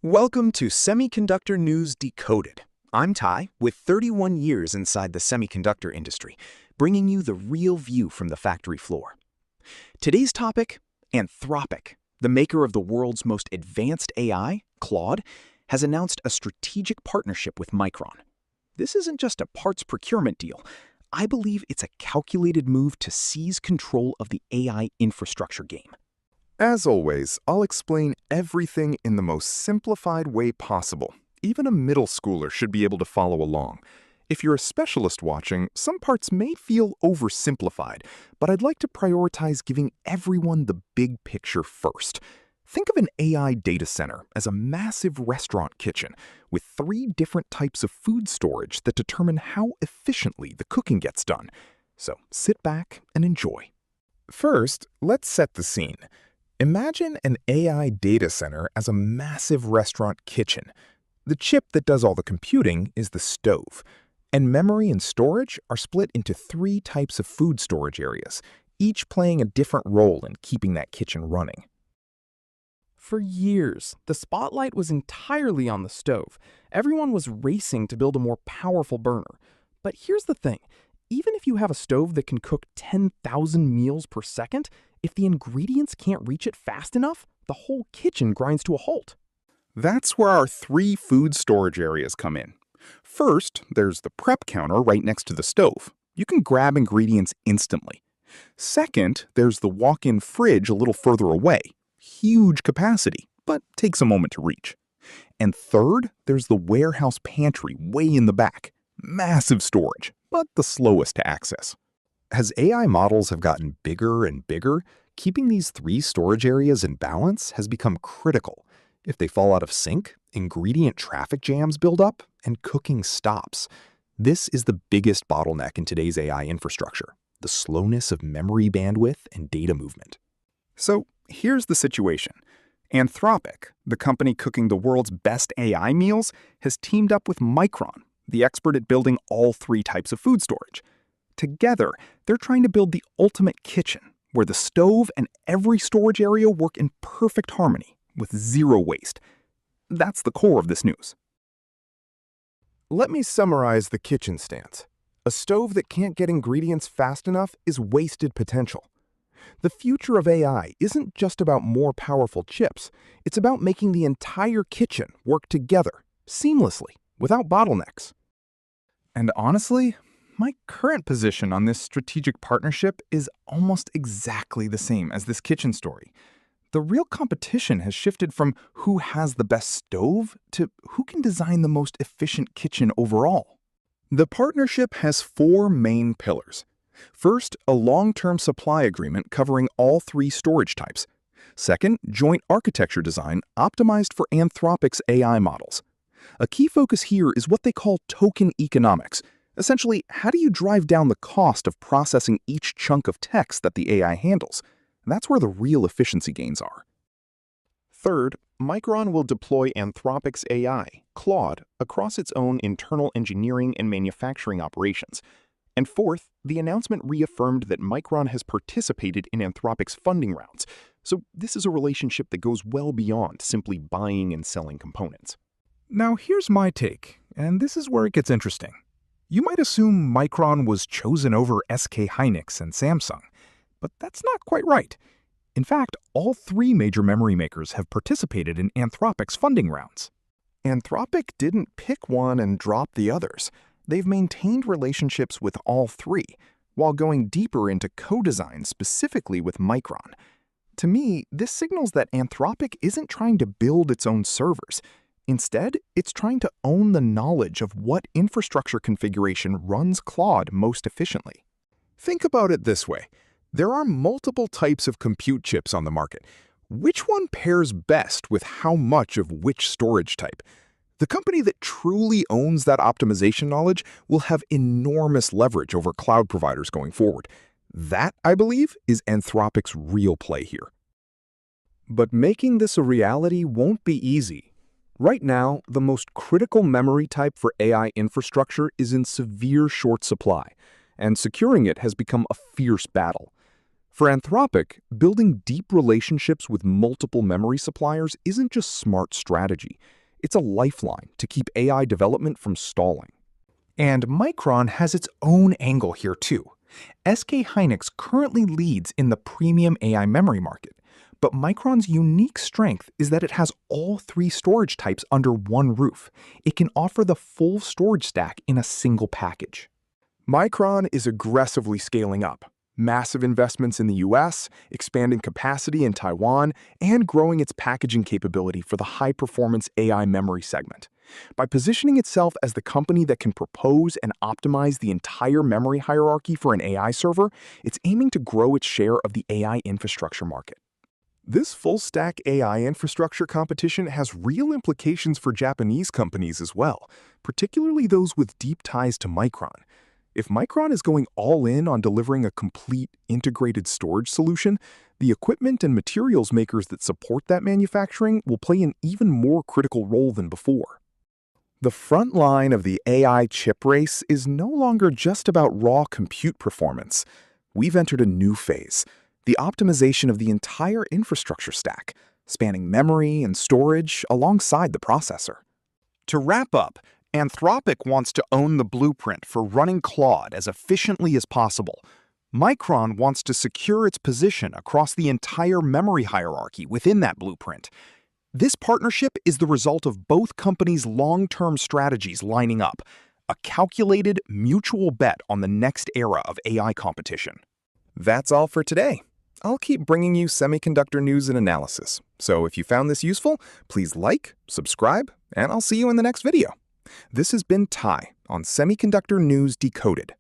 Welcome to Semiconductor News Decoded. I'm Ty, with 31 years inside the semiconductor industry, bringing you the real view from the factory floor. Today's topic, Anthropic, the maker of the world's most advanced AI, Claude, has announced a strategic partnership with Micron. This isn't just a parts procurement deal. I believe it's a calculated move to seize control of the AI infrastructure game. As always, I'll explain everything in the most simplified way possible. Even a middle schooler should be able to follow along. If you're a specialist watching, some parts may feel oversimplified, but I'd like to prioritize giving everyone the big picture first. Think of an AI data center as a massive restaurant kitchen with 3 different types of food storage that determine how efficiently the cooking gets done. So sit back and enjoy. First, let's set the scene. Imagine an AI data center as a massive restaurant kitchen. The chip that does all the computing is the stove, and memory and storage are split into 3 types of food storage areas, each playing a different role in keeping that kitchen running. For years, the spotlight was entirely on the stove. Everyone was racing to build a more powerful burner. But here's the thing. Even if you have a stove that can cook 10,000 meals per second, if the ingredients can't reach it fast enough, the whole kitchen grinds to a halt. That's where our 3 food storage areas come in. First, there's the prep counter right next to the stove. You can grab ingredients instantly. Second, there's the walk-in fridge a little further away. Huge capacity, but takes a moment to reach. And third, there's the warehouse pantry way in the back. Massive storage, but the slowest to access. As AI models have gotten bigger and bigger, keeping these 3 storage areas in balance has become critical. If they fall out of sync, ingredient traffic jams build up and cooking stops. This is the biggest bottleneck in today's AI infrastructure, the slowness of memory bandwidth and data movement. So here's the situation. Anthropic, the company cooking the world's best AI meals, has teamed up with Micron, the expert at building all 3 types of food storage. Together, they're trying to build the ultimate kitchen, where the stove and every storage area work in perfect harmony, with 0 waste. That's the core of this news. Let me summarize the kitchen stance. A stove that can't get ingredients fast enough is wasted potential. The future of AI isn't just about more powerful chips. It's about making the entire kitchen work together, seamlessly, without bottlenecks. And honestly, my current position on this strategic partnership is almost exactly the same as this kitchen story. The real competition has shifted from who has the best stove to who can design the most efficient kitchen overall. The partnership has 4 main pillars. First, a long-term supply agreement covering all 3 storage types. Second, joint architecture design optimized for Anthropic's AI models. A key focus here is what they call token economics. Essentially, how do you drive down the cost of processing each chunk of text that the AI handles? That's where the real efficiency gains are. Third, Micron will deploy Anthropic's AI, Claude, across its own internal engineering and manufacturing operations. And fourth, the announcement reaffirmed that Micron has participated in Anthropic's funding rounds. So this is a relationship that goes well beyond simply buying and selling components. Now here's my take, and this is where it gets interesting. You might assume Micron was chosen over SK Hynix and Samsung, but that's not quite right. In fact, all 3 major memory makers have participated in Anthropic's funding rounds. Anthropic didn't pick one and drop the others. They've maintained relationships with all 3, while going deeper into co-design specifically with Micron. To me, this signals that Anthropic isn't trying to build its own servers. Instead, it's trying to own the knowledge of what infrastructure configuration runs Claude most efficiently. Think about it this way. There are multiple types of compute chips on the market. Which one pairs best with how much of which storage type? The company that truly owns that optimization knowledge will have enormous leverage over cloud providers going forward. That, I believe, is Anthropic's real play here. But making this a reality won't be easy. Right now, the most critical memory type for AI infrastructure is in severe short supply, and securing it has become a fierce battle. For Anthropic, building deep relationships with multiple memory suppliers isn't just smart strategy. It's a lifeline to keep AI development from stalling. And Micron has its own angle here too. SK Hynix currently leads in the premium AI memory market, but Micron's unique strength is that it has all three storage types under one roof. It can offer the full storage stack in a single package. Micron is aggressively scaling up. Massive investments in the US, expanding capacity in Taiwan, and growing its packaging capability for the high-performance AI memory segment. By positioning itself as the company that can propose and optimize the entire memory hierarchy for an AI server, it's aiming to grow its share of the AI infrastructure market. This full-stack AI infrastructure competition has real implications for Japanese companies as well, particularly those with deep ties to Micron. If Micron is going all in on delivering a complete, integrated storage solution, the equipment and materials makers that support that manufacturing will play an even more critical role than before. The front line of the AI chip race is no longer just about raw compute performance. We've entered a new phase, the optimization of the entire infrastructure stack, spanning memory and storage alongside the processor. To wrap up, Anthropic wants to own the blueprint for running Claude as efficiently as possible. Micron wants to secure its position across the entire memory hierarchy within that blueprint. This partnership is the result of both companies' long-term strategies lining up, a calculated, mutual bet on the next era of AI competition. That's all for today. I'll keep bringing you semiconductor news and analysis. So if you found this useful, please like, subscribe, and I'll see you in the next video. This has been Ty on Semiconductor News Decoded.